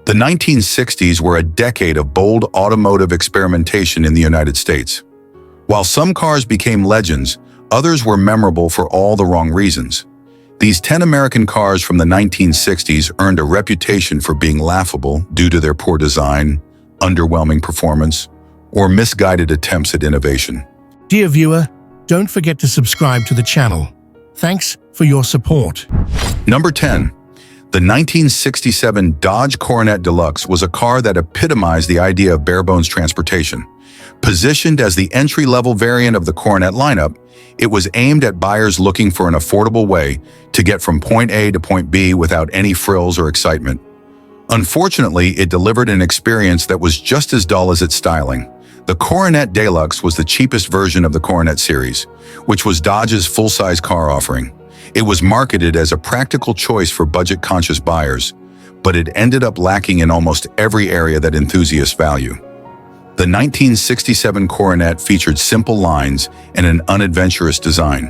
The 1960s were a decade of bold automotive experimentation in the United States. While some cars became legends, others were memorable for all the wrong reasons. These 10 American cars from the 1960s earned a reputation for being laughable due to their poor design, underwhelming performance, or misguided attempts at innovation. Dear viewer, don't forget to subscribe to the channel. Thanks for your support. Number 10. The 1967 Dodge Coronet Deluxe was a car that epitomized the idea of bare-bones transportation. Positioned as the entry-level variant of the Coronet lineup, it was aimed at buyers looking for an affordable way to get from point A to point B without any frills or excitement. Unfortunately, it delivered an experience that was just as dull as its styling. The Coronet Deluxe was the cheapest version of the Coronet series, which was Dodge's full-size car offering. It was marketed as a practical choice for budget-conscious buyers, but it ended up lacking in almost every area that enthusiasts value. The 1967 Coronet featured simple lines and an unadventurous design.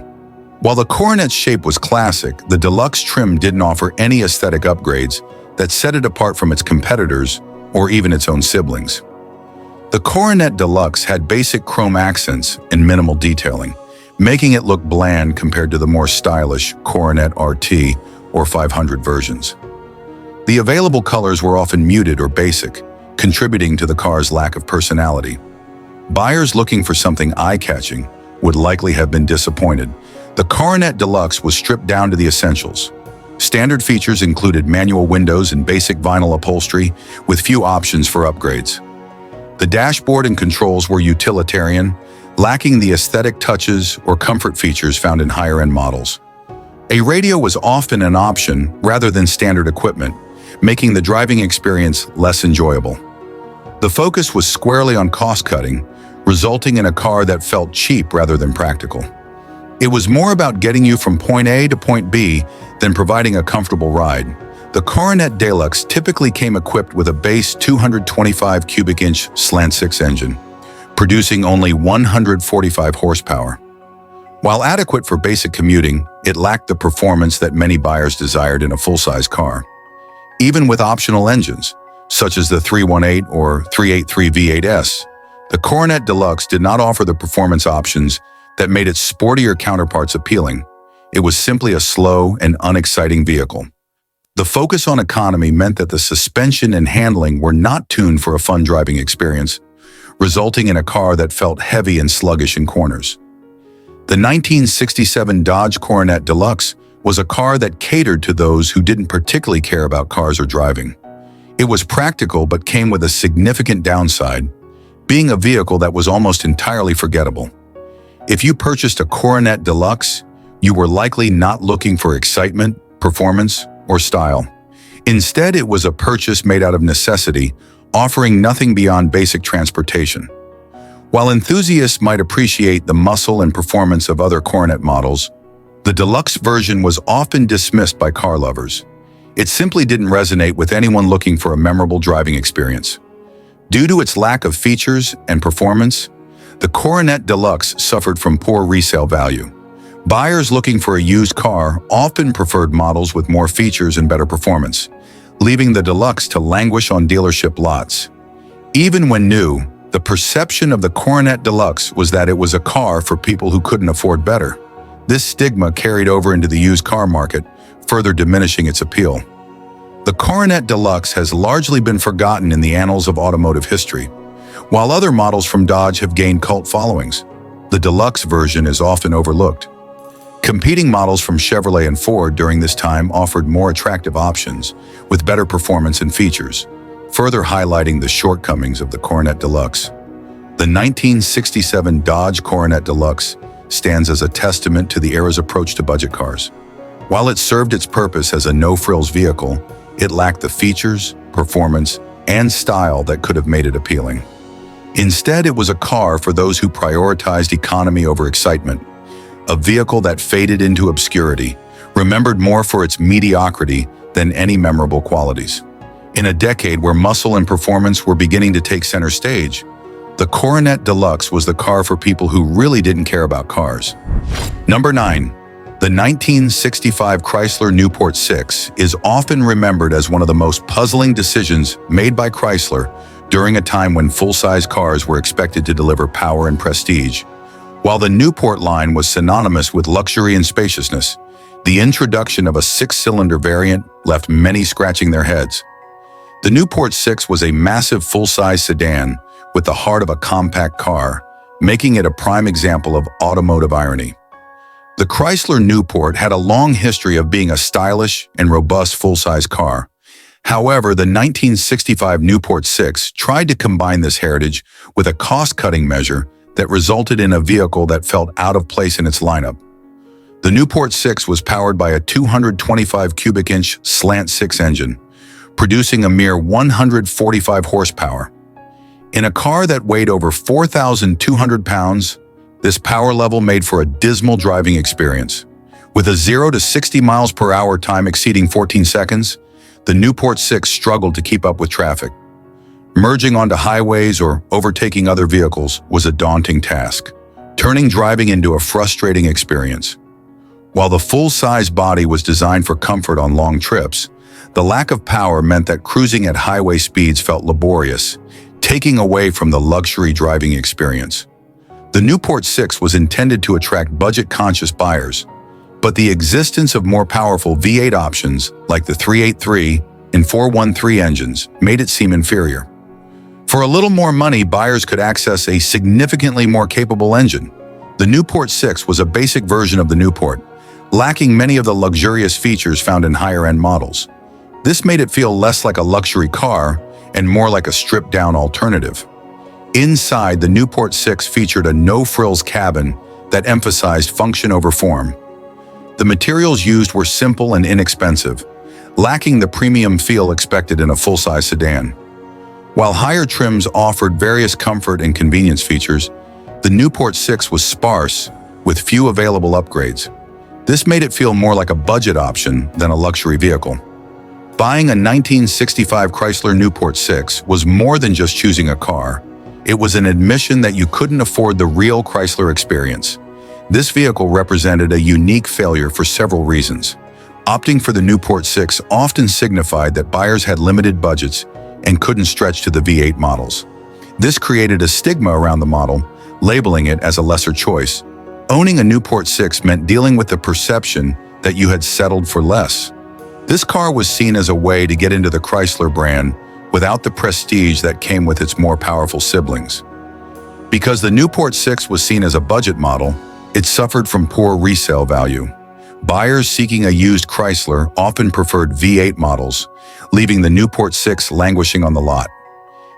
While the Coronet's shape was classic, the Deluxe trim didn't offer any aesthetic upgrades that set it apart from its competitors or even its own siblings. The Coronet Deluxe had basic chrome accents and minimal detailing, making it look bland compared to the more stylish Coronet RT or 500 versions. The available colors were often muted or basic, contributing to the car's lack of personality. Buyers looking for something eye-catching would likely have been disappointed. The Coronet Deluxe was stripped down to the essentials. Standard features included manual windows and basic vinyl upholstery, with few options for upgrades. The dashboard and controls were utilitarian, lacking the aesthetic touches or comfort features found in higher-end models. A radio was often an option rather than standard equipment, making the driving experience less enjoyable. The focus was squarely on cost-cutting, resulting in a car that felt cheap rather than practical. It was more about getting you from point A to point B than providing a comfortable ride. The Coronet Deluxe typically came equipped with a base 225 cubic inch slant-six engine, producing only 145 horsepower. While adequate for basic commuting, it lacked the performance that many buyers desired in a full-size car. Even with optional engines, such as the 318 or 383 V8S, the Coronet Deluxe did not offer the performance options that made its sportier counterparts appealing. It was simply a slow and unexciting vehicle. The focus on economy meant that the suspension and handling were not tuned for a fun driving experience, resulting in a car that felt heavy and sluggish in corners. The 1967 Dodge Coronet Deluxe was a car that catered to those who didn't particularly care about cars or driving. It was practical but came with a significant downside, being a vehicle that was almost entirely forgettable. If you purchased a Coronet Deluxe, you were likely not looking for excitement, performance, or style. Instead, it was a purchase made out of necessity, offering nothing beyond basic transportation. While enthusiasts might appreciate the muscle and performance of other Coronet models, the Deluxe version was often dismissed by car lovers. It simply didn't resonate with anyone looking for a memorable driving experience. Due to its lack of features and performance, the Coronet Deluxe suffered from poor resale value. Buyers looking for a used car often preferred models with more features and better performance, leaving the Deluxe to languish on dealership lots. Even when new, the perception of the Coronet Deluxe was that it was a car for people who couldn't afford better. This stigma carried over into the used car market, further diminishing its appeal. The Coronet Deluxe has largely been forgotten in the annals of automotive history. While other models from Dodge have gained cult followings, the Deluxe version is often overlooked. Competing models from Chevrolet and Ford during this time offered more attractive options with better performance and features, further highlighting the shortcomings of the Coronet Deluxe. The 1967 Dodge Coronet Deluxe stands as a testament to the era's approach to budget cars. While it served its purpose as a no-frills vehicle, it lacked the features, performance, and style that could have made it appealing. Instead, it was a car for those who prioritized economy over excitement, a vehicle that faded into obscurity, remembered more for its mediocrity than any memorable qualities. In a decade where muscle and performance were beginning to take center stage, the Coronet Deluxe was the car for people who really didn't care about cars. Number 9. The 1965 Chrysler Newport 6 is often remembered as one of the most puzzling decisions made by Chrysler during a time when full-size cars were expected to deliver power and prestige. While the Newport line was synonymous with luxury and spaciousness, the introduction of a six-cylinder variant left many scratching their heads. The Newport 6 was a massive full-size sedan with the heart of a compact car, making it a prime example of automotive irony. The Chrysler Newport had a long history of being a stylish and robust full-size car. However, the 1965 Newport 6 tried to combine this heritage with a cost-cutting measure that resulted in a vehicle that felt out of place in its lineup. The Newport 6 was powered by a 225 cubic inch slant-six engine, producing a mere 145 horsepower. In a car that weighed over 4,200 pounds, this power level made for a dismal driving experience. With a 0 to 60 miles per hour time exceeding 14 seconds, the Newport 6 struggled to keep up with traffic. Merging onto highways or overtaking other vehicles was a daunting task, turning driving into a frustrating experience. While the full-size body was designed for comfort on long trips, the lack of power meant that cruising at highway speeds felt laborious, taking away from the luxury driving experience. The Newport 6 was intended to attract budget-conscious buyers, but the existence of more powerful V8 options like the 383 and 413 engines made it seem inferior. For a little more money, buyers could access a significantly more capable engine. The Newport 6 was a basic version of the Newport, lacking many of the luxurious features found in higher-end models. This made it feel less like a luxury car and more like a stripped-down alternative. Inside, the Newport 6 featured a no-frills cabin that emphasized function over form. The materials used were simple and inexpensive, lacking the premium feel expected in a full-size sedan. While higher trims offered various comfort and convenience features, the Newport 6 was sparse, with few available upgrades. This made it feel more like a budget option than a luxury vehicle. Buying a 1965 Chrysler Newport 6 was more than just choosing a car. It was an admission that you couldn't afford the real Chrysler experience. This vehicle represented a unique failure for several reasons. Opting for the Newport 6 often signified that buyers had limited budgets and couldn't stretch to the V8 models. This created a stigma around the model, labeling it as a lesser choice. Owning a Newport 6 meant dealing with the perception that you had settled for less. This car was seen as a way to get into the Chrysler brand without the prestige that came with its more powerful siblings. Because the Newport 6 was seen as a budget model, it suffered from poor resale value. Buyers seeking a used Chrysler often preferred V8 models, leaving the Newport 6 languishing on the lot.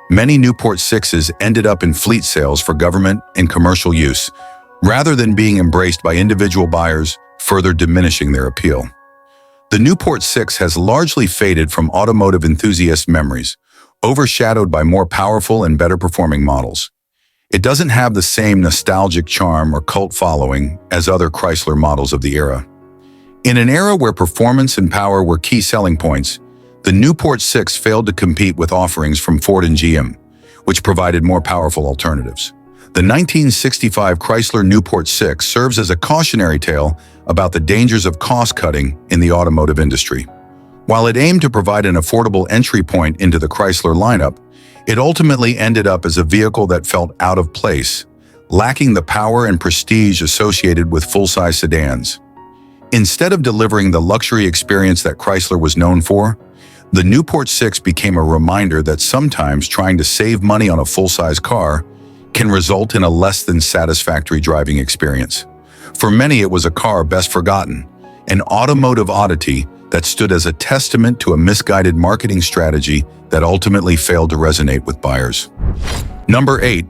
Many Newport 6s ended up in fleet sales for government and commercial use, rather than being embraced by individual buyers, further diminishing their appeal. The Newport 6 has largely faded from automotive enthusiast memories, overshadowed by more powerful and better performing models. It doesn't have the same nostalgic charm or cult following as other Chrysler models of the era. In an era where performance and power were key selling points, the Newport 6 failed to compete with offerings from Ford and GM, which provided more powerful alternatives. The 1965 Chrysler Newport 6 serves as a cautionary tale about the dangers of cost-cutting in the automotive industry. While it aimed to provide an affordable entry point into the Chrysler lineup, it ultimately ended up as a vehicle that felt out of place, lacking the power and prestige associated with full-size sedans. Instead of delivering the luxury experience that Chrysler was known for, the Newport 6 became a reminder that sometimes trying to save money on a full-size car can result in a less than satisfactory driving experience. For many, it was a car best forgotten, an automotive oddity that stood as a testament to a misguided marketing strategy that ultimately failed to resonate with buyers. Number 8.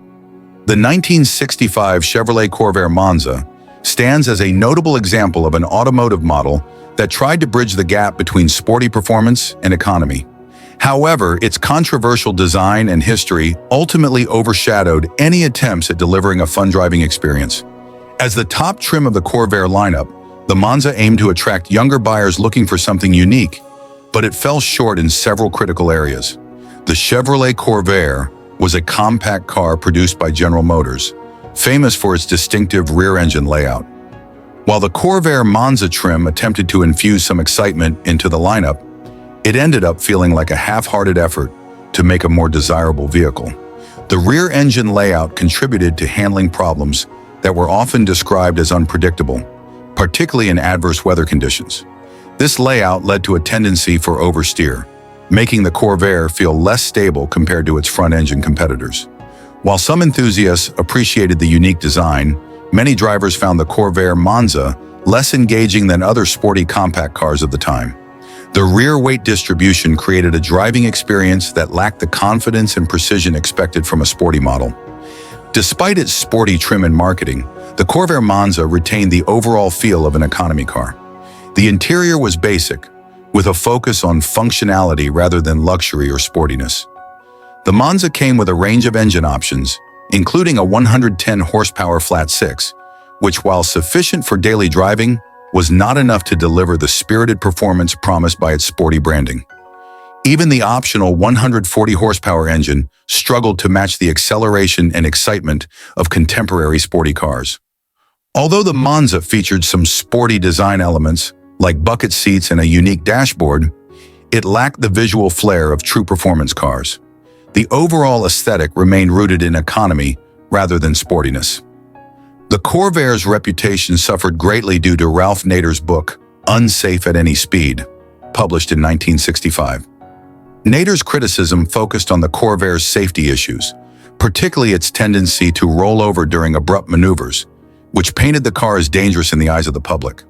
The 1965 Chevrolet Corvair Monza stands as a notable example of an automotive model that tried to bridge the gap between sporty performance and economy. However, its controversial design and history ultimately overshadowed any attempts at delivering a fun driving experience. As the top trim of the Corvair lineup, the Monza aimed to attract younger buyers looking for something unique, but it fell short in several critical areas. The Chevrolet Corvair was a compact car produced by General Motors, famous for its distinctive rear-engine layout. While the Corvair Monza trim attempted to infuse some excitement into the lineup, it ended up feeling like a half-hearted effort to make a more desirable vehicle. The rear engine layout contributed to handling problems that were often described as unpredictable, particularly in adverse weather conditions. This layout led to a tendency for oversteer, making the Corvair feel less stable compared to its front-engine competitors. While some enthusiasts appreciated the unique design, many drivers found the Corvair Monza less engaging than other sporty compact cars of the time. The rear weight distribution created a driving experience that lacked the confidence and precision expected from a sporty model. Despite its sporty trim and marketing, the Corvair Monza retained the overall feel of an economy car. The interior was basic, with a focus on functionality rather than luxury or sportiness. The Monza came with a range of engine options, including a 110 horsepower flat six, which, while sufficient for daily driving, was not enough to deliver the spirited performance promised by its sporty branding. Even the optional 140 horsepower engine struggled to match the acceleration and excitement of contemporary sporty cars. Although the Monza featured some sporty design elements, like bucket seats and a unique dashboard, it lacked the visual flair of true performance cars. The overall aesthetic remained rooted in economy rather than sportiness. The Corvair's reputation suffered greatly due to Ralph Nader's book, Unsafe at Any Speed, published in 1965. Nader's criticism focused on the Corvair's safety issues, particularly its tendency to roll over during abrupt maneuvers, which painted the car as dangerous in the eyes of the public.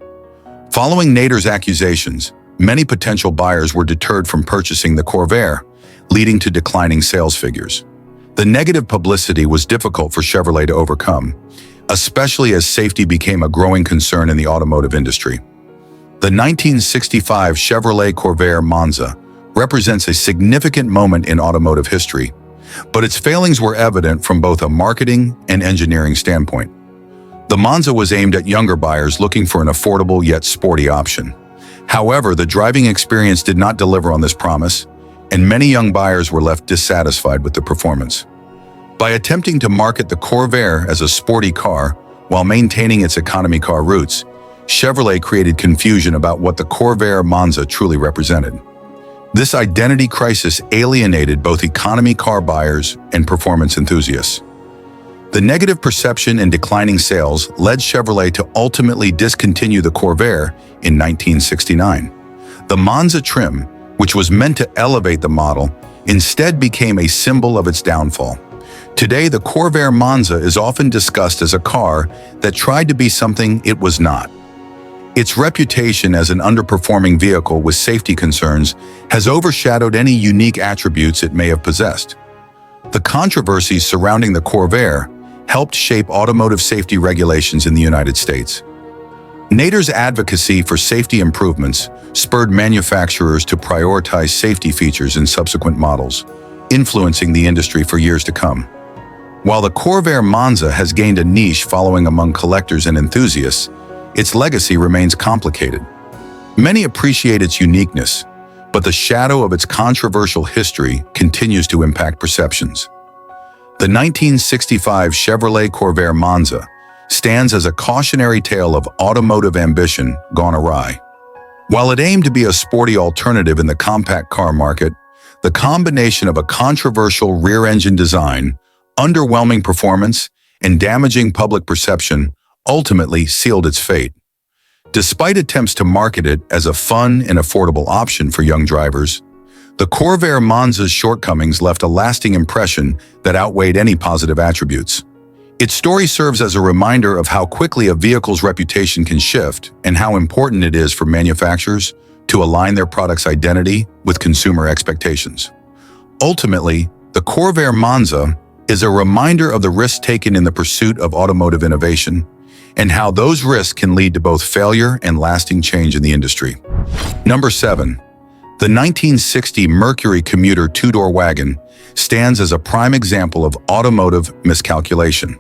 Following Nader's accusations, many potential buyers were deterred from purchasing the Corvair, leading to declining sales figures. The negative publicity was difficult for Chevrolet to overcome, especially as safety became a growing concern in the automotive industry. The 1965 Chevrolet Corvair Monza represents a significant moment in automotive history, but its failings were evident from both a marketing and engineering standpoint. The Monza was aimed at younger buyers looking for an affordable yet sporty option. However, the driving experience did not deliver on this promise, and many young buyers were left dissatisfied with the performance. By attempting to market the Corvair as a sporty car while maintaining its economy car roots, Chevrolet created confusion about what the Corvair Monza truly represented. This identity crisis alienated both economy car buyers and performance enthusiasts. The negative perception and declining sales led Chevrolet to ultimately discontinue the Corvair in 1969. The Monza trim, which was meant to elevate the model, instead became a symbol of its downfall. Today, the Corvair Monza is often discussed as a car that tried to be something it was not. Its reputation as an underperforming vehicle with safety concerns has overshadowed any unique attributes it may have possessed. The controversies surrounding the Corvair helped shape automotive safety regulations in the United States. Nader's advocacy for safety improvements spurred manufacturers to prioritize safety features in subsequent models, influencing the industry for years to come. While the Corvair Monza has gained a niche following among collectors and enthusiasts, its legacy remains complicated. Many appreciate its uniqueness, but the shadow of its controversial history continues to impact perceptions. The 1965 Chevrolet Corvair Monza stands as a cautionary tale of automotive ambition gone awry. While it aimed to be a sporty alternative in the compact car market, the combination of a controversial rear-engine design, underwhelming performance, and damaging public perception ultimately sealed its fate. Despite attempts to market it as a fun and affordable option for young drivers, the Corvair Monza's shortcomings left a lasting impression that outweighed any positive attributes. Its story serves as a reminder of how quickly a vehicle's reputation can shift and how important it is for manufacturers to align their product's identity with consumer expectations. Ultimately, the Corvair Monza is a reminder of the risks taken in the pursuit of automotive innovation and how those risks can lead to both failure and lasting change in the industry. Number 7. The 1960 Mercury commuter two-door wagon stands as a prime example of automotive miscalculation.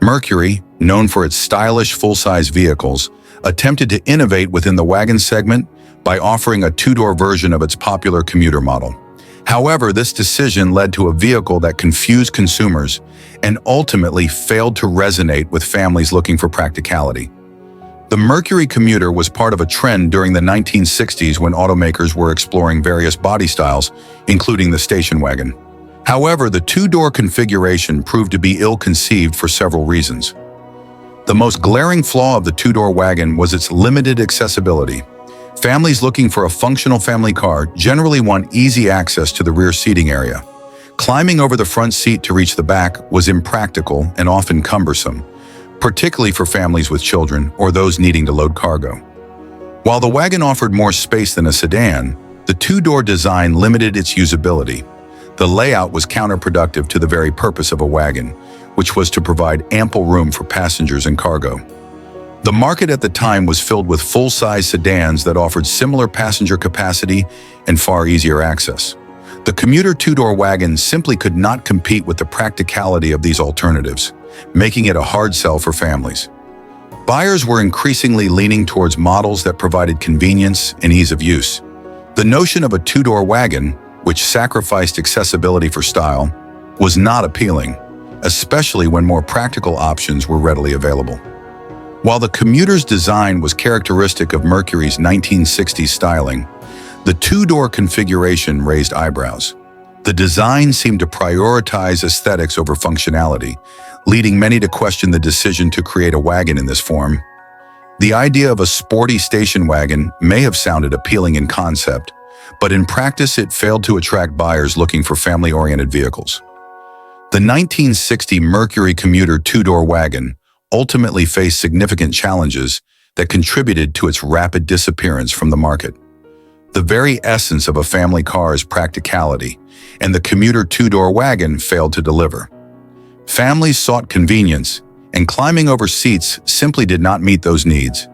Mercury, known for its stylish full-size vehicles, attempted to innovate within the wagon segment by offering a two-door version of its popular commuter model. However, this decision led to a vehicle that confused consumers and ultimately failed to resonate with families looking for practicality. The Mercury commuter was part of a trend during the 1960s when automakers were exploring various body styles, including the station wagon. However, the two-door configuration proved to be ill-conceived for several reasons. The most glaring flaw of the two-door wagon was its limited accessibility. Families looking for a functional family car generally want easy access to the rear seating area. Climbing over the front seat to reach the back was impractical and often cumbersome, particularly for families with children or those needing to load cargo. While the wagon offered more space than a sedan, the two-door design limited its usability. The layout was counterproductive to the very purpose of a wagon, which was to provide ample room for passengers and cargo. The market at the time was filled with full-size sedans that offered similar passenger capacity and far easier access. The commuter two-door wagon simply could not compete with the practicality of these alternatives, making it a hard sell for families. Buyers were increasingly leaning towards models that provided convenience and ease of use. The notion of a two-door wagon, which sacrificed accessibility for style, was not appealing, especially when more practical options were readily available. While the commuter's design was characteristic of Mercury's 1960s styling, the two-door configuration raised eyebrows. The design seemed to prioritize aesthetics over functionality, leading many to question the decision to create a wagon in this form. The idea of a sporty station wagon may have sounded appealing in concept, but in practice it failed to attract buyers looking for family-oriented vehicles. The 1960 Mercury commuter two-door wagon ultimately faced significant challenges that contributed to its rapid disappearance from the market. The very essence of a family car is practicality, and the commuter two-door wagon failed to deliver. Families sought convenience, and climbing over seats simply did not meet those needs.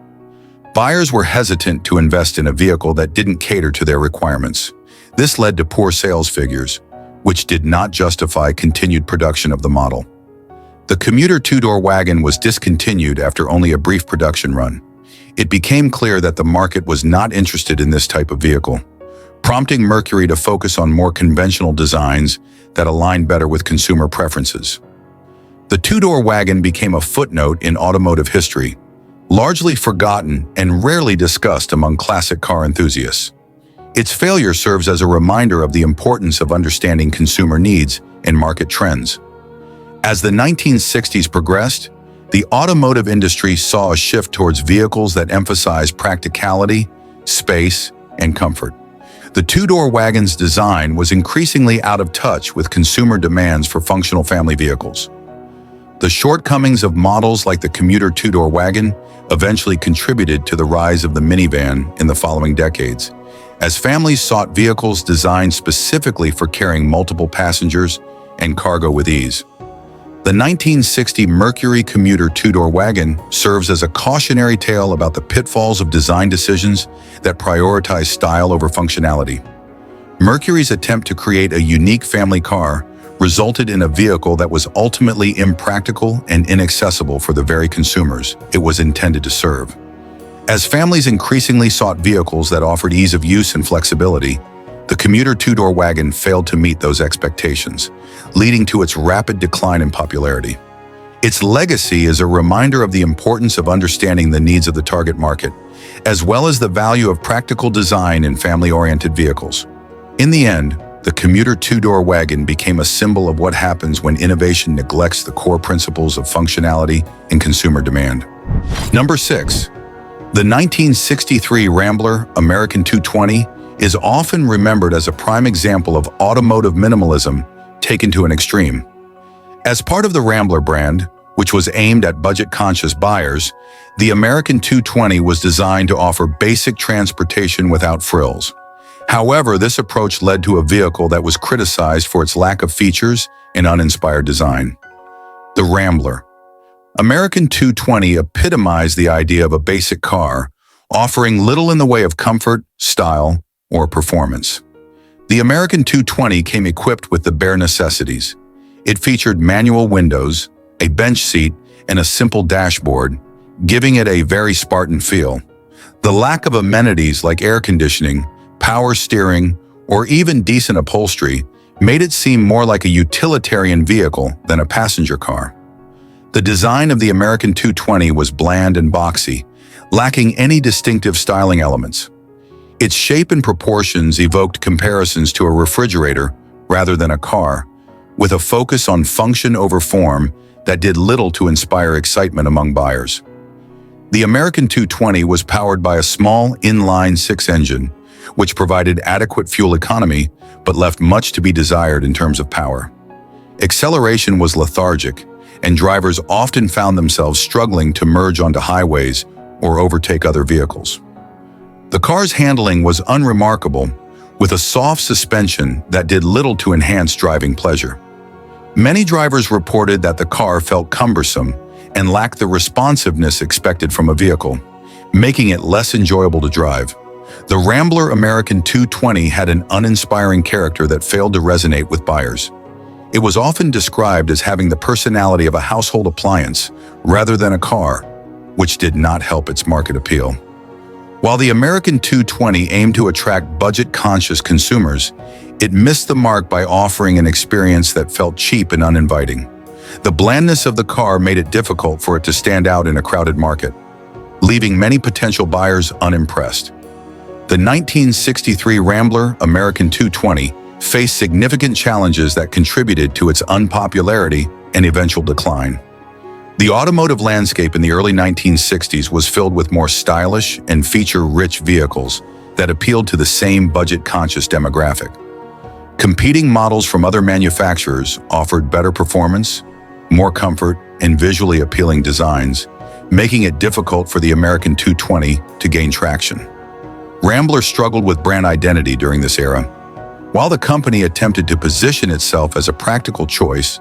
Buyers were hesitant to invest in a vehicle that didn't cater to their requirements. This led to poor sales figures, which did not justify continued production of the model. The commuter two-door wagon was discontinued after only a brief production run. It became clear that the market was not interested in this type of vehicle, prompting Mercury to focus on more conventional designs that aligned better with consumer preferences. The two-door wagon became a footnote in automotive history, largely forgotten and rarely discussed among classic car enthusiasts. Its failure serves as a reminder of the importance of understanding consumer needs and market trends. As the 1960s progressed, the automotive industry saw a shift towards vehicles that emphasize practicality, space, and comfort. The two-door wagon's design was increasingly out of touch with consumer demands for functional family vehicles. The shortcomings of models like the commuter two-door wagon eventually contributed to the rise of the minivan in the following decades, as families sought vehicles designed specifically for carrying multiple passengers and cargo with ease. The 1960 Mercury commuter two-door wagon serves as a cautionary tale about the pitfalls of design decisions that prioritize style over functionality. Mercury's attempt to create a unique family car resulted in a vehicle that was ultimately impractical and inaccessible for the very consumers it was intended to serve. As families increasingly sought vehicles that offered ease of use and flexibility, the commuter two-door wagon failed to meet those expectations, leading to its rapid decline in popularity. Its legacy is a reminder of the importance of understanding the needs of the target market, as well as the value of practical design in family-oriented vehicles. In the end, the commuter two-door wagon became a symbol of what happens when innovation neglects the core principles of functionality and consumer demand. Number 6. The 1963 Rambler American 220 is often remembered as a prime example of automotive minimalism taken to an extreme. As part of the Rambler brand, which was aimed at budget-conscious buyers, the American 220 was designed to offer basic transportation without frills. However, this approach led to a vehicle that was criticized for its lack of features and uninspired design. The Rambler American 220 epitomized the idea of a basic car, offering little in the way of comfort, style, or performance. The American 220 came equipped with the bare necessities. It featured manual windows, a bench seat, and a simple dashboard, giving it a very Spartan feel. The lack of amenities like air conditioning, power steering, or even decent upholstery made it seem more like a utilitarian vehicle than a passenger car. The design of the American 220 was bland and boxy, lacking any distinctive styling elements. Its shape and proportions evoked comparisons to a refrigerator rather than a car, with a focus on function over form that did little to inspire excitement among buyers. The American 220 was powered by a small inline-six engine, which provided adequate fuel economy but left much to be desired in terms of power. Acceleration was lethargic, and drivers often found themselves struggling to merge onto highways or overtake other vehicles. The car's handling was unremarkable, with a soft suspension that did little to enhance driving pleasure. Many drivers reported that the car felt cumbersome and lacked the responsiveness expected from a vehicle, making it less enjoyable to drive. The Rambler American 220 had an uninspiring character that failed to resonate with buyers. It was often described as having the personality of a household appliance rather than a car, which did not help its market appeal. While the American 220 aimed to attract budget-conscious consumers, it missed the mark by offering an experience that felt cheap and uninviting. The blandness of the car made it difficult for it to stand out in a crowded market, leaving many potential buyers unimpressed. The 1963 Rambler American 220 faced significant challenges that contributed to its unpopularity and eventual decline. The automotive landscape in the early 1960s was filled with more stylish and feature-rich vehicles that appealed to the same budget-conscious demographic. Competing models from other manufacturers offered better performance, more comfort, and visually appealing designs, making it difficult for the American 220 to gain traction. Rambler struggled with brand identity during this era. While the company attempted to position itself as a practical choice,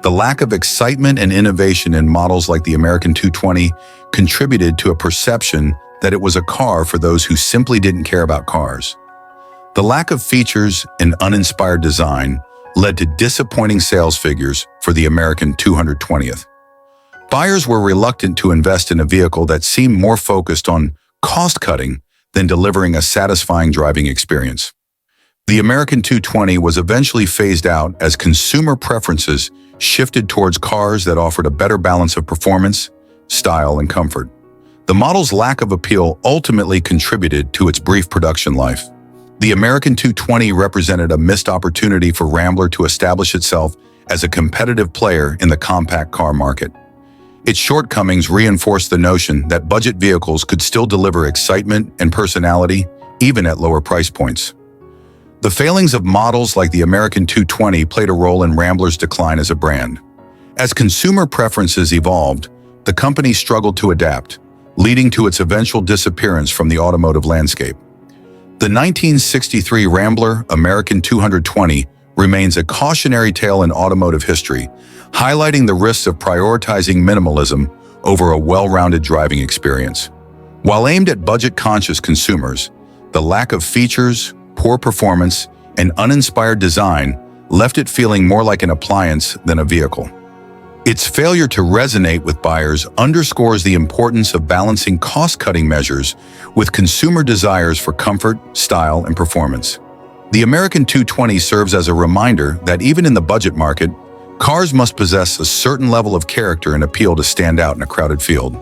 the lack of excitement and innovation in models like the American 220 contributed to a perception that it was a car for those who simply didn't care about cars. The lack of features and uninspired design led to disappointing sales figures for the American 220th. Buyers were reluctant to invest in a vehicle that seemed more focused on cost-cutting than delivering a satisfying driving experience. The American 220 was eventually phased out as consumer preferences shifted towards cars that offered a better balance of performance, style, and comfort. The model's lack of appeal ultimately contributed to its brief production life. The American 220 represented a missed opportunity for Rambler to establish itself as a competitive player in the compact car market. Its shortcomings reinforced the notion that budget vehicles could still deliver excitement and personality, even at lower price points. The failings of models like the American 220 played a role in Rambler's decline as a brand. As consumer preferences evolved, the company struggled to adapt, leading to its eventual disappearance from the automotive landscape. The 1963 Rambler American 220 remains a cautionary tale in automotive history, highlighting the risks of prioritizing minimalism over a well-rounded driving experience. While aimed at budget-conscious consumers, the lack of features, poor performance, and uninspired design left it feeling more like an appliance than a vehicle. Its failure to resonate with buyers underscores the importance of balancing cost-cutting measures with consumer desires for comfort, style, and performance. The American 220 serves as a reminder that even in the budget market, cars must possess a certain level of character and appeal to stand out in a crowded field.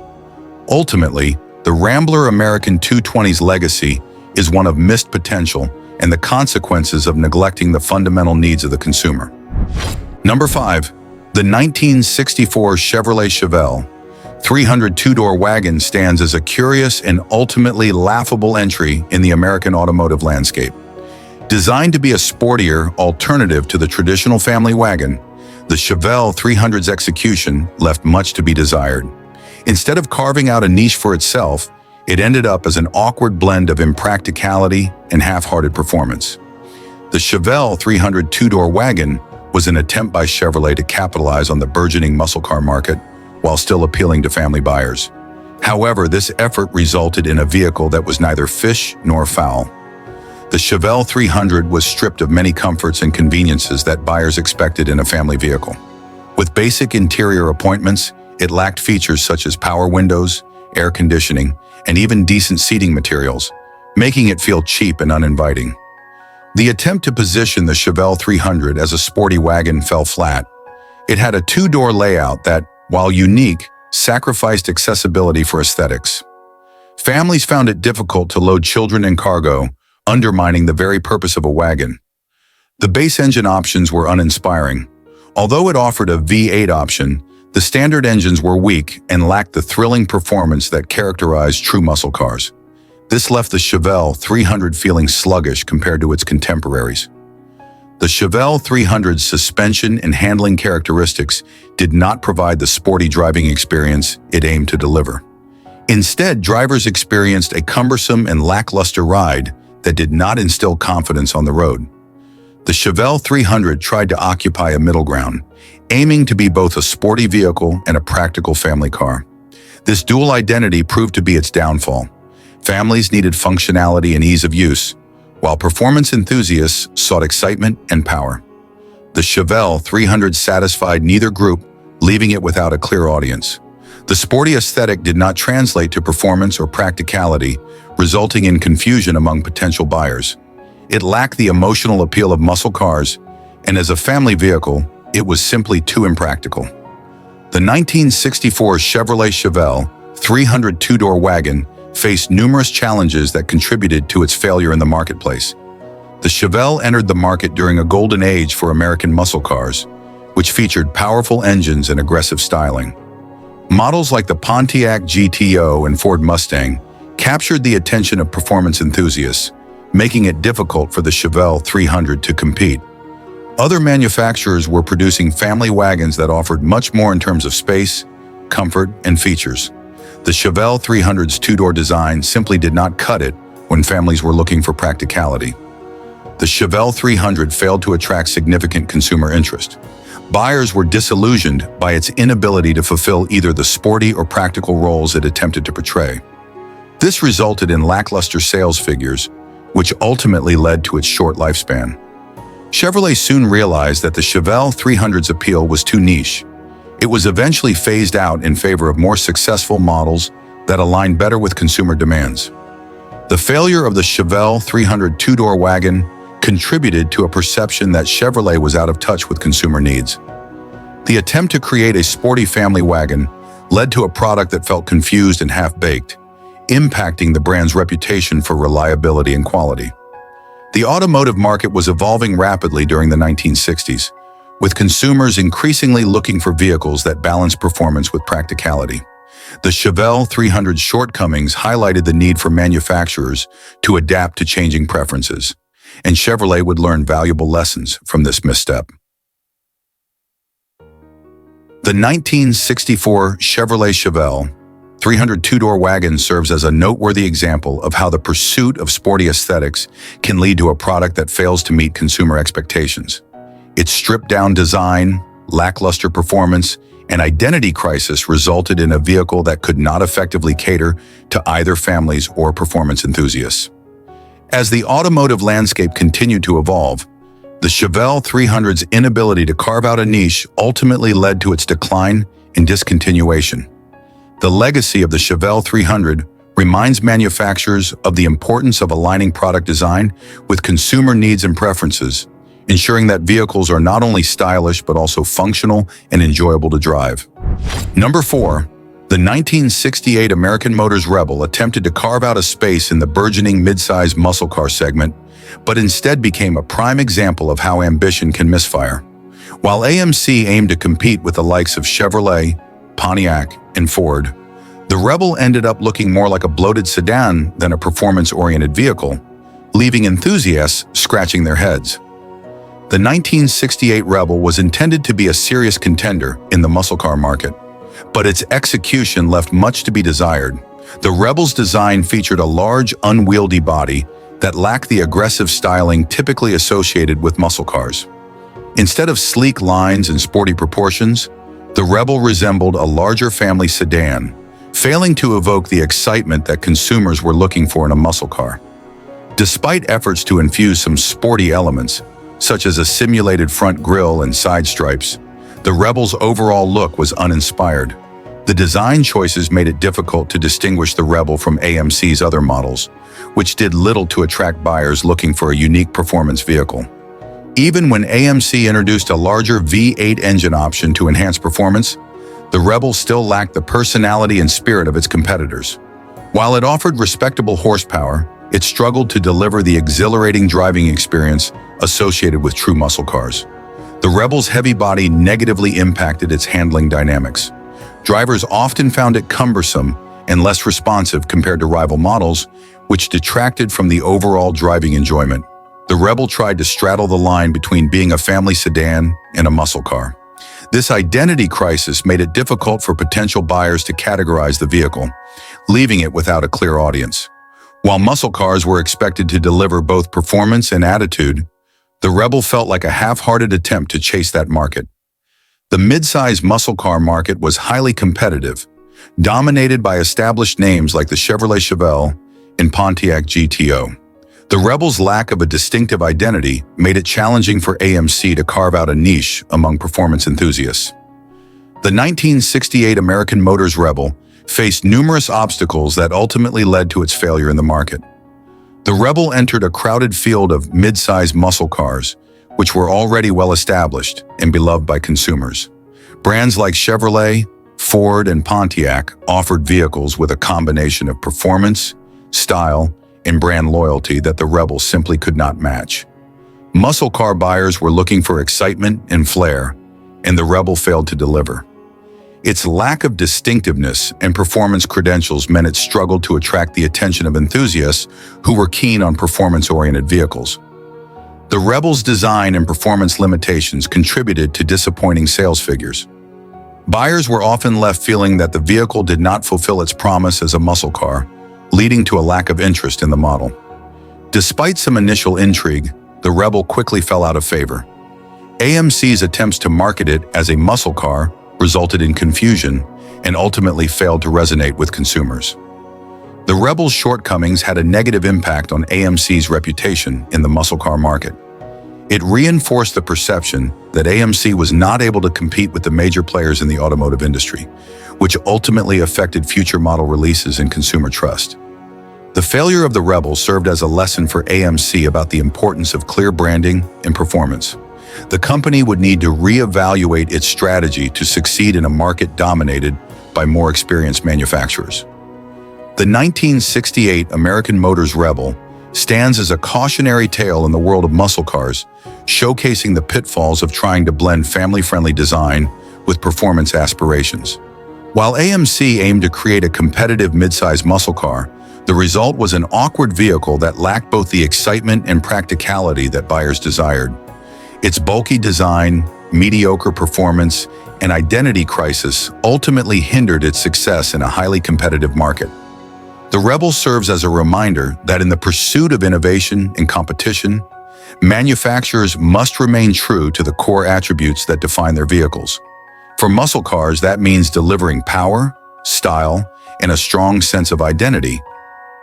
Ultimately, the Rambler American 220's legacy is one of missed potential and the consequences of neglecting the fundamental needs of the consumer. Number 5. The 1964 Chevrolet Chevelle 300 two-door wagon stands as a curious and ultimately laughable entry in the American automotive landscape. Designed to be a sportier alternative to the traditional family wagon, the Chevelle 300's execution left much to be desired. Instead of carving out a niche for itself, it ended up as an awkward blend of impracticality and half-hearted performance. The Chevelle 300 two-door wagon was an attempt by Chevrolet to capitalize on the burgeoning muscle car market while still appealing to family buyers. However, this effort resulted in a vehicle that was neither fish nor fowl. The Chevelle 300 was stripped of many comforts and conveniences that buyers expected in a family vehicle. With basic interior appointments, it lacked features such as power windows, air conditioning, and even decent seating materials, making it feel cheap and uninviting. The attempt to position the Chevelle 300 as a sporty wagon fell flat. It had a two-door layout that, while unique, sacrificed accessibility for aesthetics. Families found it difficult to load children and cargo, undermining the very purpose of a wagon. The base engine options were uninspiring. Although it offered a V8 option, the standard engines were weak and lacked the thrilling performance that characterized true muscle cars. This left the Chevelle 300 feeling sluggish compared to its contemporaries. The Chevelle 300's suspension and handling characteristics did not provide the sporty driving experience it aimed to deliver. Instead, drivers experienced a cumbersome and lackluster ride that did not instill confidence on the road. The Chevelle 300 tried to occupy a middle ground, aiming to be both a sporty vehicle and a practical family car. This dual identity proved to be its downfall. Families needed functionality and ease of use, while performance enthusiasts sought excitement and power. The Chevelle 300 satisfied neither group, leaving it without a clear audience. The sporty aesthetic did not translate to performance or practicality, resulting in confusion among potential buyers. It lacked the emotional appeal of muscle cars, and as a family vehicle, it was simply too impractical. The 1964 Chevrolet Chevelle 300 two-door wagon faced numerous challenges that contributed to its failure in the marketplace. The Chevelle entered the market during a golden age for American muscle cars, which featured powerful engines and aggressive styling. Models like the Pontiac GTO and Ford Mustang captured the attention of performance enthusiasts, making it difficult for the Chevelle 300 to compete. Other manufacturers were producing family wagons that offered much more in terms of space, comfort, and features. The Chevelle 300's two-door design simply did not cut it when families were looking for practicality. The Chevelle 300 failed to attract significant consumer interest. Buyers were disillusioned by its inability to fulfill either the sporty or practical roles it attempted to portray. This resulted in lackluster sales figures, which ultimately led to its short lifespan. Chevrolet soon realized that the Chevelle 300's appeal was too niche. It was eventually phased out in favor of more successful models that aligned better with consumer demands. The failure of the Chevelle 300 two-door wagon contributed to a perception that Chevrolet was out of touch with consumer needs. The attempt to create a sporty family wagon led to a product that felt confused and half-baked, impacting the brand's reputation for reliability and quality. The automotive market was evolving rapidly during the 1960s, with consumers increasingly looking for vehicles that balance performance with practicality. The Chevelle 300's shortcomings highlighted the need for manufacturers to adapt to changing preferences, and Chevrolet would learn valuable lessons from this misstep. The 1964 Chevrolet Chevelle 300 two-door wagon serves as a noteworthy example of how the pursuit of sporty aesthetics can lead to a product that fails to meet consumer expectations. Its stripped-down design, lackluster performance, and identity crisis resulted in a vehicle that could not effectively cater to either families or performance enthusiasts. As the automotive landscape continued to evolve, the Chevelle 300's inability to carve out a niche ultimately led to its decline and discontinuation. The legacy of the Chevelle 300 reminds manufacturers of the importance of aligning product design with consumer needs and preferences, ensuring that vehicles are not only stylish but also functional and enjoyable to drive. Number 4. The 1968 American Motors Rebel attempted to carve out a space in the burgeoning midsize muscle car segment, but instead became a prime example of how ambition can misfire. While AMC aimed to compete with the likes of Chevrolet, Pontiac, and Ford, the Rebel ended up looking more like a bloated sedan than a performance-oriented vehicle, leaving enthusiasts scratching their heads. The 1968 Rebel was intended to be a serious contender in the muscle car market, but its execution left much to be desired. The Rebel's design featured a large, unwieldy body that lacked the aggressive styling typically associated with muscle cars. Instead of sleek lines and sporty proportions, the Rebel resembled a larger family sedan, failing to evoke the excitement that consumers were looking for in a muscle car. Despite efforts to infuse some sporty elements, such as a simulated front grille and side stripes, the Rebel's overall look was uninspired. The design choices made it difficult to distinguish the Rebel from AMC's other models, which did little to attract buyers looking for a unique performance vehicle. Even when AMC introduced a larger V8 engine option to enhance performance, the Rebel still lacked the personality and spirit of its competitors. While it offered respectable horsepower, it struggled to deliver the exhilarating driving experience associated with true muscle cars. The Rebel's heavy body negatively impacted its handling dynamics. Drivers often found it cumbersome and less responsive compared to rival models, which detracted from the overall driving enjoyment. The Rebel tried to straddle the line between being a family sedan and a muscle car. This identity crisis made it difficult for potential buyers to categorize the vehicle, leaving it without a clear audience. While muscle cars were expected to deliver both performance and attitude, the Rebel felt like a half-hearted attempt to chase that market. The mid-size muscle car market was highly competitive, dominated by established names like the Chevrolet Chevelle and Pontiac GTO. The Rebel's lack of a distinctive identity made it challenging for AMC to carve out a niche among performance enthusiasts. The 1968 American Motors Rebel faced numerous obstacles that ultimately led to its failure in the market. The Rebel entered a crowded field of mid-size muscle cars, which were already well-established and beloved by consumers. Brands like Chevrolet, Ford, and Pontiac offered vehicles with a combination of performance, style, and brand loyalty that the Rebel simply could not match. Muscle car buyers were looking for excitement and flair, and the Rebel failed to deliver. Its lack of distinctiveness and performance credentials meant it struggled to attract the attention of enthusiasts who were keen on performance-oriented vehicles. The Rebel's design and performance limitations contributed to disappointing sales figures. Buyers were often left feeling that the vehicle did not fulfill its promise as a muscle car, leading to a lack of interest in the model. Despite some initial intrigue, the Rebel quickly fell out of favor. AMC's attempts to market it as a muscle car resulted in confusion and ultimately failed to resonate with consumers. The Rebel's shortcomings had a negative impact on AMC's reputation in the muscle car market. It reinforced the perception that AMC was not able to compete with the major players in the automotive industry, which ultimately affected future model releases and consumer trust. The failure of the Rebel served as a lesson for AMC about the importance of clear branding and performance. The company would need to reevaluate its strategy to succeed in a market dominated by more experienced manufacturers. The 1968 American Motors Rebel stands as a cautionary tale in the world of muscle cars, showcasing the pitfalls of trying to blend family-friendly design with performance aspirations. While AMC aimed to create a competitive mid-size muscle car, the result was an awkward vehicle that lacked both the excitement and practicality that buyers desired. Its bulky design, mediocre performance, and identity crisis ultimately hindered its success in a highly competitive market. The Rebel serves as a reminder that in the pursuit of innovation and competition, manufacturers must remain true to the core attributes that define their vehicles. For muscle cars, that means delivering power, style, and a strong sense of identity,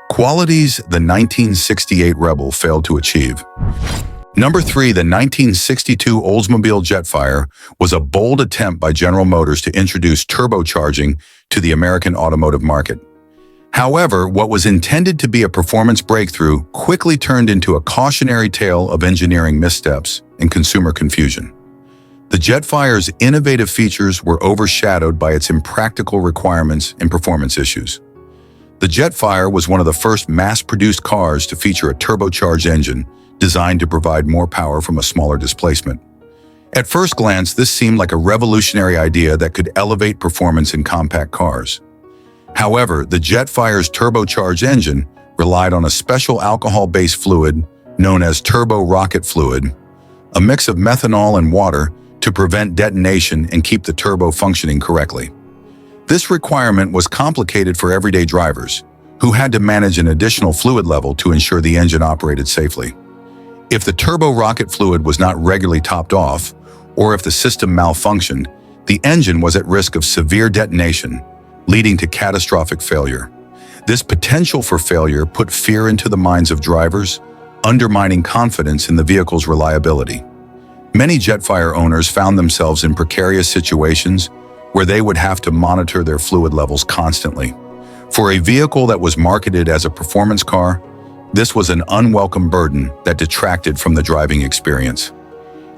qualities the 1968 Rebel failed to achieve. Number 3, the 1962 Oldsmobile Jetfire was a bold attempt by General Motors to introduce turbocharging to the American automotive market. However, what was intended to be a performance breakthrough quickly turned into a cautionary tale of engineering missteps and consumer confusion. The Jetfire's innovative features were overshadowed by its impractical requirements and performance issues. The Jetfire was one of the first mass-produced cars to feature a turbocharged engine designed to provide more power from a smaller displacement. At first glance, this seemed like a revolutionary idea that could elevate performance in compact cars. However, the Jetfire's turbocharged engine relied on a special alcohol-based fluid known as turbo rocket fluid, a mix of methanol and water to prevent detonation and keep the turbo functioning correctly. This requirement was complicated for everyday drivers, who had to manage an additional fluid level to ensure the engine operated safely. If the turbo rocket fluid was not regularly topped off, or if the system malfunctioned, the engine was at risk of severe detonation, leading to catastrophic failure. This potential for failure put fear into the minds of drivers, undermining confidence in the vehicle's reliability. Many Jetfire owners found themselves in precarious situations where they would have to monitor their fluid levels constantly. For a vehicle that was marketed as a performance car, this was an unwelcome burden that detracted from the driving experience.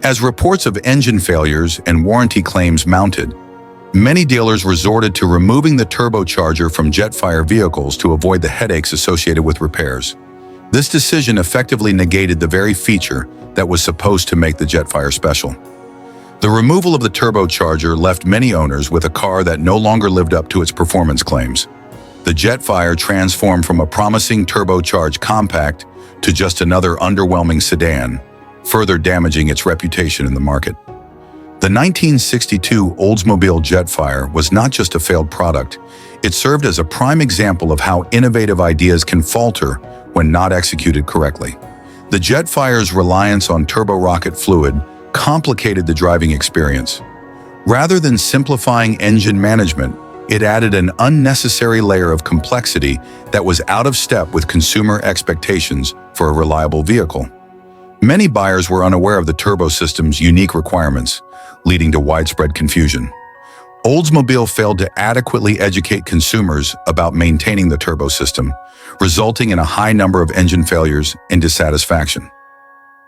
As reports of engine failures and warranty claims mounted, Many dealers resorted to removing the turbocharger from Jetfire vehicles to avoid the headaches associated with repairs. This decision effectively negated the very feature that was supposed to make the Jetfire special. The removal of the turbocharger left many owners with a car that no longer lived up to its performance claims. The Jetfire transformed from a promising turbocharged compact to just another underwhelming sedan, further damaging its reputation in the market. The 1962 Oldsmobile Jetfire was not just a failed product, it served as a prime example of how innovative ideas can falter when not executed correctly. The Jetfire's reliance on turbo-rocket fluid complicated the driving experience. Rather than simplifying engine management, it added an unnecessary layer of complexity that was out of step with consumer expectations for a reliable vehicle. Many buyers were unaware of the turbo system's unique requirements, leading to widespread confusion. Oldsmobile failed to adequately educate consumers about maintaining the turbo system, resulting in a high number of engine failures and dissatisfaction.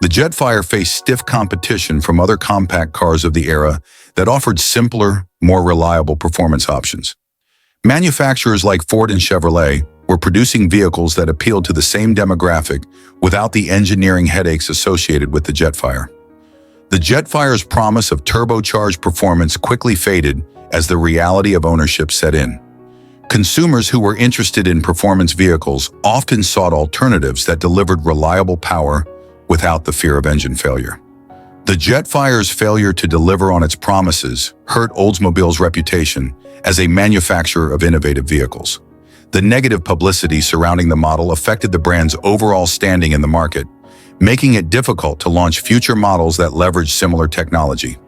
The Jetfire faced stiff competition from other compact cars of the era that offered simpler, more reliable performance options. Manufacturers like Ford and Chevrolet were producing vehicles that appealed to the same demographic without the engineering headaches associated with the Jetfire. The Jetfire's promise of turbocharged performance quickly faded as the reality of ownership set in. Consumers who were interested in performance vehicles often sought alternatives that delivered reliable power without the fear of engine failure. The Jetfire's failure to deliver on its promises hurt Oldsmobile's reputation as a manufacturer of innovative vehicles. The negative publicity surrounding the model affected the brand's overall standing in the market, making it difficult to launch future models that leverage similar technology.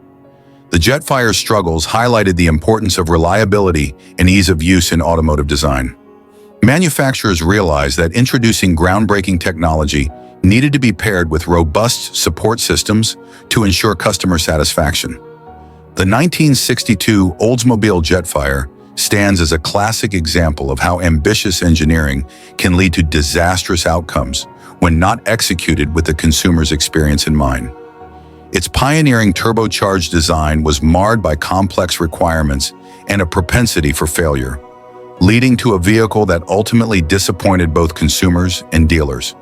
The Jetfire's struggles highlighted the importance of reliability and ease of use in automotive design. Manufacturers realized that introducing groundbreaking technology needed to be paired with robust support systems to ensure customer satisfaction. The 1962 Oldsmobile Jetfire stands as a classic example of how ambitious engineering can lead to disastrous outcomes when not executed with the consumer's experience in mind. Its pioneering turbocharged design was marred by complex requirements and a propensity for failure, leading to a vehicle that ultimately disappointed both consumers and dealers.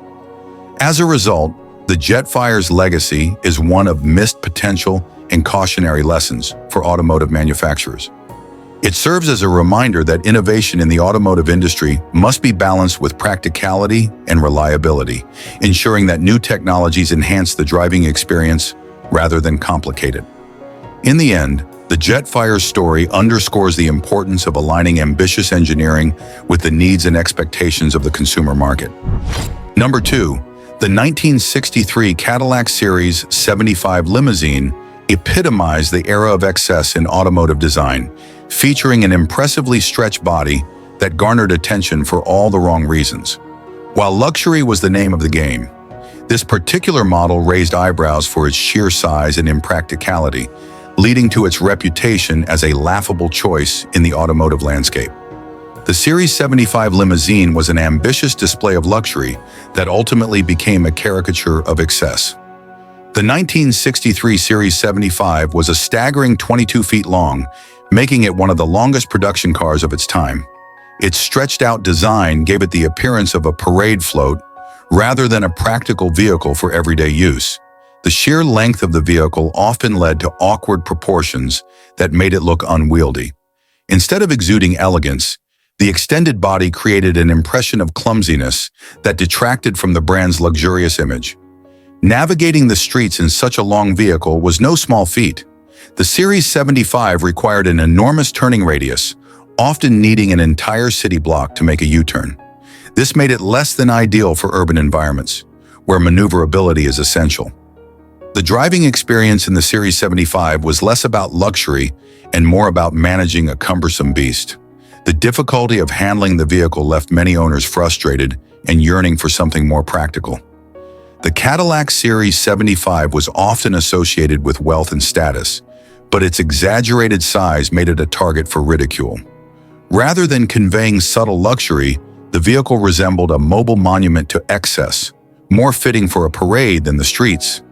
As a result, the Jetfire's legacy is one of missed potential and cautionary lessons for automotive manufacturers. It serves as a reminder that innovation in the automotive industry must be balanced with practicality and reliability, ensuring that new technologies enhance the driving experience rather than complicate it. In the end, the Jetfire's story underscores the importance of aligning ambitious engineering with the needs and expectations of the consumer market. Number 2. The 1963 Cadillac Series 75 limousine epitomized the era of excess in automotive design, featuring an impressively stretched body that garnered attention for all the wrong reasons. While luxury was the name of the game, this particular model raised eyebrows for its sheer size and impracticality, leading to its reputation as a laughable choice in the automotive landscape. The Series 75 limousine was an ambitious display of luxury that ultimately became a caricature of excess. The 1963 Series 75 was a staggering 22 feet long, making it one of the longest production cars of its time. Its stretched-out design gave it the appearance of a parade float rather than a practical vehicle for everyday use. The sheer length of the vehicle often led to awkward proportions that made it look unwieldy. Instead of exuding elegance, the extended body created an impression of clumsiness that detracted from the brand's luxurious image. Navigating the streets in such a long vehicle was no small feat. The Series 75 required an enormous turning radius, often needing an entire city block to make a U-turn. This made it less than ideal for urban environments, where maneuverability is essential. The driving experience in the Series 75 was less about luxury and more about managing a cumbersome beast. The difficulty of handling the vehicle left many owners frustrated and yearning for something more practical. The Cadillac Series 75 was often associated with wealth and status, but its exaggerated size made it a target for ridicule. Rather than conveying subtle luxury, the vehicle resembled a mobile monument to excess, more fitting for a parade than the streets.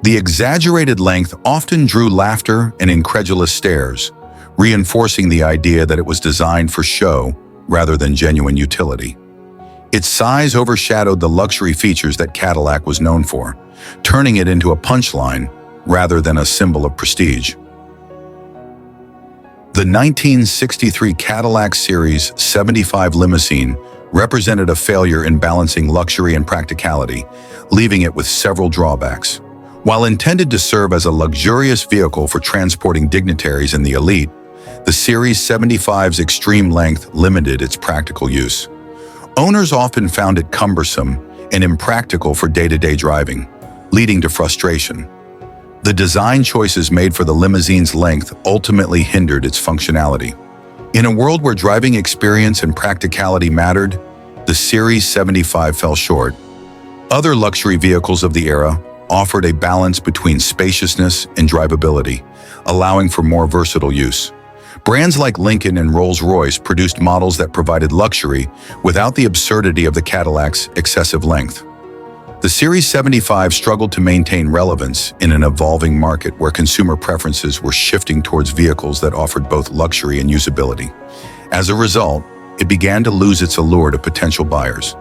The exaggerated length often drew laughter and incredulous stares, reinforcing the idea that it was designed for show rather than genuine utility. Its size overshadowed the luxury features that Cadillac was known for, turning it into a punchline rather than a symbol of prestige. The 1963 Cadillac Series 75 limousine represented a failure in balancing luxury and practicality, leaving it with several drawbacks. While intended to serve as a luxurious vehicle for transporting dignitaries and the elite, the Series 75's extreme length limited its practical use. Owners often found it cumbersome and impractical for day-to-day driving, leading to frustration. The design choices made for the limousine's length ultimately hindered its functionality. In a world where driving experience and practicality mattered, the Series 75 fell short. Other luxury vehicles of the era offered a balance between spaciousness and drivability, allowing for more versatile use. Brands like Lincoln and Rolls-Royce produced models that provided luxury without the absurdity of the Cadillac's excessive length. The Series 75 struggled to maintain relevance in an evolving market where consumer preferences were shifting towards vehicles that offered both luxury and usability. As a result, it began to lose its allure to potential buyers.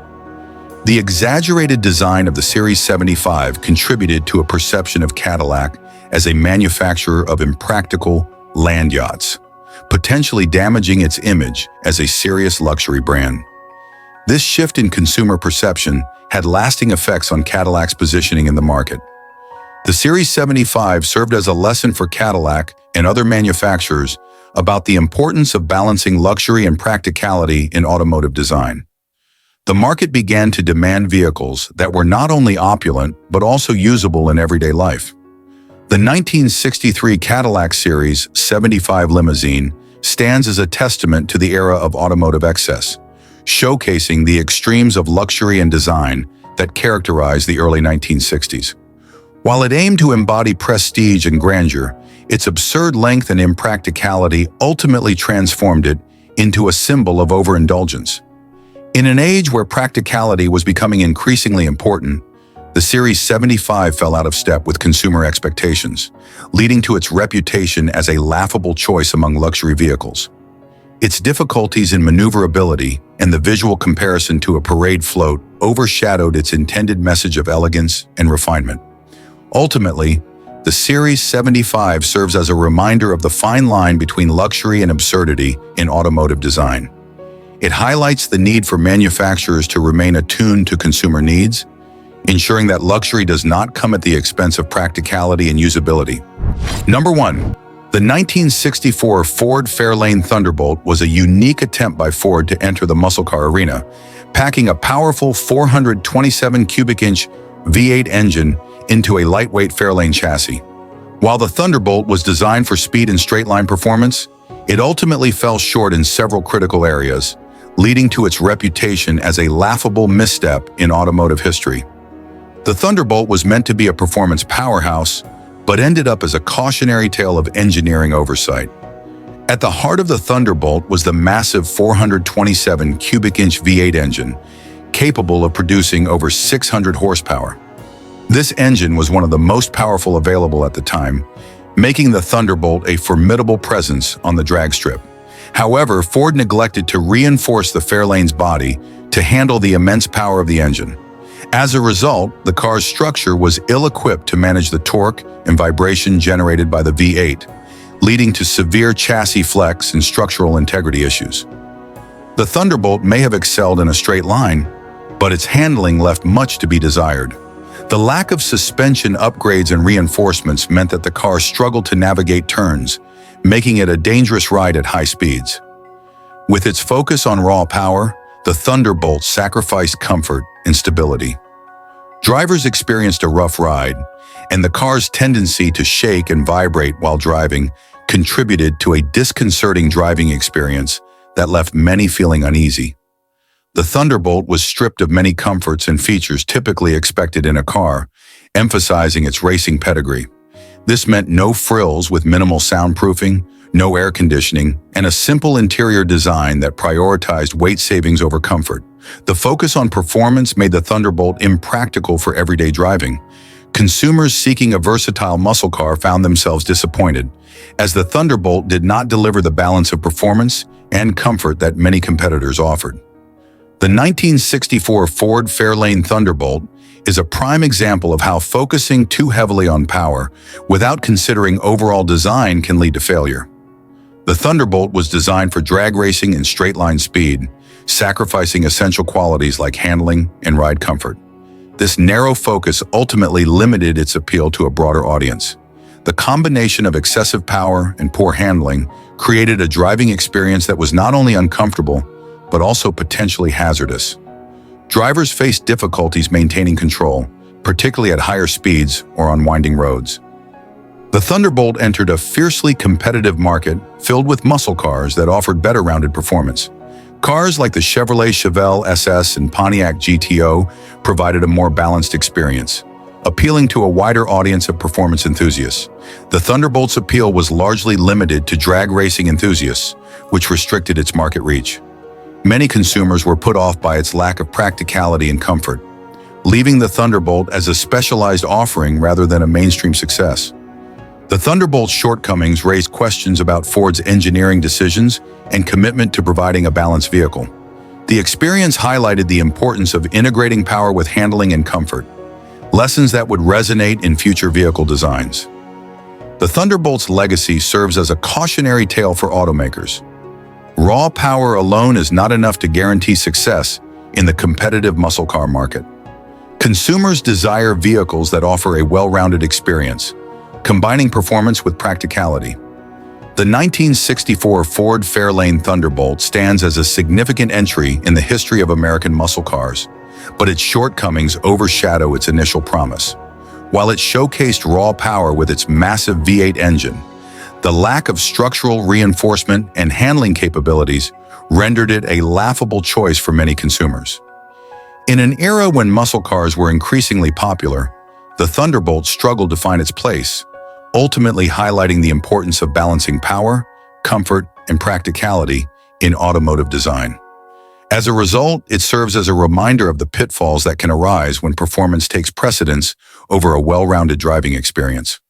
The exaggerated design of the Series 75 contributed to a perception of Cadillac as a manufacturer of impractical land yachts, potentially damaging its image as a serious luxury brand. This shift in consumer perception had lasting effects on Cadillac's positioning in the market. The Series 75 served as a lesson for Cadillac and other manufacturers about the importance of balancing luxury and practicality in automotive design. The market began to demand vehicles that were not only opulent but also usable in everyday life. The 1963 Cadillac Series 75 limousine stands as a testament to the era of automotive excess, showcasing the extremes of luxury and design that characterized the early 1960s. While it aimed to embody prestige and grandeur, its absurd length and impracticality ultimately transformed it into a symbol of overindulgence. In an age where practicality was becoming increasingly important, the Series 75 fell out of step with consumer expectations, leading to its reputation as a laughable choice among luxury vehicles. Its difficulties in maneuverability and the visual comparison to a parade float overshadowed its intended message of elegance and refinement. Ultimately, the Series 75 serves as a reminder of the fine line between luxury and absurdity in automotive design. It highlights the need for manufacturers to remain attuned to consumer needs, ensuring that luxury does not come at the expense of practicality and usability. Number 1. The 1964 Ford Fairlane Thunderbolt was a unique attempt by Ford to enter the muscle car arena, packing a powerful 427 cubic inch V8 engine into a lightweight Fairlane chassis. While the Thunderbolt was designed for speed and straight-line performance, it ultimately fell short in several critical areas, leading to its reputation as a laughable misstep in automotive history. The Thunderbolt was meant to be a performance powerhouse, but ended up as a cautionary tale of engineering oversight. At the heart of the Thunderbolt was the massive 427 cubic inch V8 engine, capable of producing over 600 horsepower. This engine was one of the most powerful available at the time, making the Thunderbolt a formidable presence on the drag strip. However, Ford neglected to reinforce the Fairlane's body to handle the immense power of the engine. As a result, the car's structure was ill-equipped to manage the torque and vibration generated by the V8, leading to severe chassis flex and structural integrity issues. The Thunderbolt may have excelled in a straight line, but its handling left much to be desired. The lack of suspension upgrades and reinforcements meant that the car struggled to navigate turns, making it a dangerous ride at high speeds. With its focus on raw power, the Thunderbolt sacrificed comfort and stability. Drivers experienced a rough ride, and the car's tendency to shake and vibrate while driving contributed to a disconcerting driving experience that left many feeling uneasy. The Thunderbolt was stripped of many comforts and features typically expected in a car, emphasizing its racing pedigree. This meant no frills with minimal soundproofing, no air conditioning, and a simple interior design that prioritized weight savings over comfort. The focus on performance made the Thunderbolt impractical for everyday driving, Consumers seeking a versatile muscle car found themselves disappointed, as the Thunderbolt did not deliver the balance of performance and comfort that many competitors offered. The 1964 Ford Fairlane Thunderbolt is a prime example of how focusing too heavily on power without considering overall design can lead to failure. The Thunderbolt was designed for drag racing and straight-line speed, sacrificing essential qualities like handling and ride comfort. This narrow focus ultimately limited its appeal to a broader audience. The combination of excessive power and poor handling created a driving experience that was not only uncomfortable, but also potentially hazardous. Drivers faced difficulties maintaining control, particularly at higher speeds or on winding roads. The Thunderbolt entered a fiercely competitive market filled with muscle cars that offered better rounded performance. Cars like the Chevrolet Chevelle SS and Pontiac GTO provided a more balanced experience, appealing to a wider audience of performance enthusiasts. The Thunderbolt's appeal was largely limited to drag racing enthusiasts, which restricted its market reach. Many consumers were put off by its lack of practicality and comfort, leaving the Thunderbolt as a specialized offering rather than a mainstream success. The Thunderbolt's shortcomings raised questions about Ford's engineering decisions and commitment to providing a balanced vehicle. The experience highlighted the importance of integrating power with handling and comfort, lessons that would resonate in future vehicle designs. The Thunderbolt's legacy serves as a cautionary tale for automakers. Raw power alone is not enough to guarantee success in the competitive muscle car market. Consumers desire vehicles that offer a well-rounded experience, combining performance with practicality. The 1964 Ford Fairlane Thunderbolt stands as a significant entry in the history of American muscle cars, but its shortcomings overshadow its initial promise. While it showcased raw power with its massive V8 engine, the lack of structural reinforcement and handling capabilities rendered it a laughable choice for many consumers. In an era when muscle cars were increasingly popular, the Thunderbolt struggled to find its place, ultimately highlighting the importance of balancing power, comfort, and practicality in automotive design. As a result, it serves as a reminder of the pitfalls that can arise when performance takes precedence over a well-rounded driving experience.